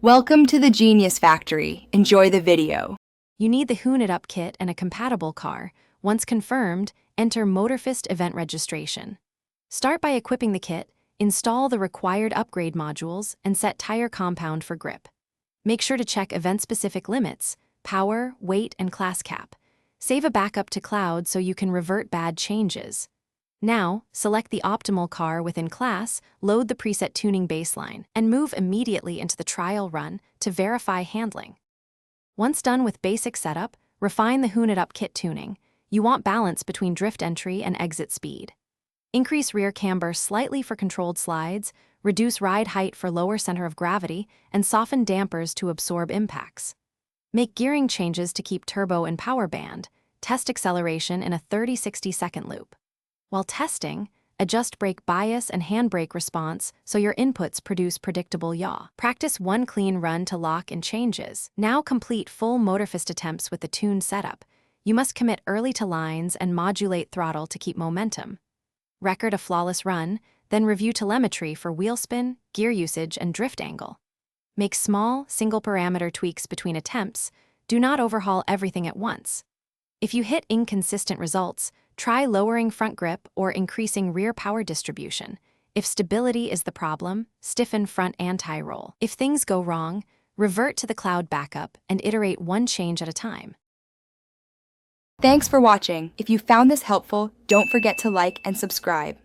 Welcome to the Genius Factory. Enjoy the video. You need the Hoon It Up kit and a compatible car. Once confirmed, enter Motorfest event registration. Start by equipping the kit, install the required upgrade modules, and set tire compound for grip. Make sure to check event-specific limits, power, weight, and class cap. Save a backup to cloud so you can revert bad changes. Now, select the optimal car within class, load the preset tuning baseline, and move immediately into the trial run to verify handling. Once done with basic setup, refine the Hoon It Up kit tuning. You want balance between drift entry and exit speed. Increase rear camber slightly for controlled slides, reduce ride height for lower center of gravity, and soften dampers to absorb impacts. Make gearing changes to keep turbo and power band. Test acceleration in a 30-60 second loop. While testing, adjust brake bias and handbrake response so your inputs produce predictable yaw. Practice one clean run to lock in changes. Now complete full Motorfest attempts with the tuned setup. You must commit early to lines and modulate throttle to keep momentum. Record a flawless run, then review telemetry for wheel spin, gear usage, and drift angle. Make small, single-parameter tweaks between attempts. Do not overhaul everything at once. If you hit inconsistent results, try lowering front grip or increasing rear power distribution. If stability is the problem, stiffen front anti-roll. If things go wrong, revert to the cloud backup and iterate one change at a time. Thanks for watching. If you found this helpful, don't forget to like and subscribe.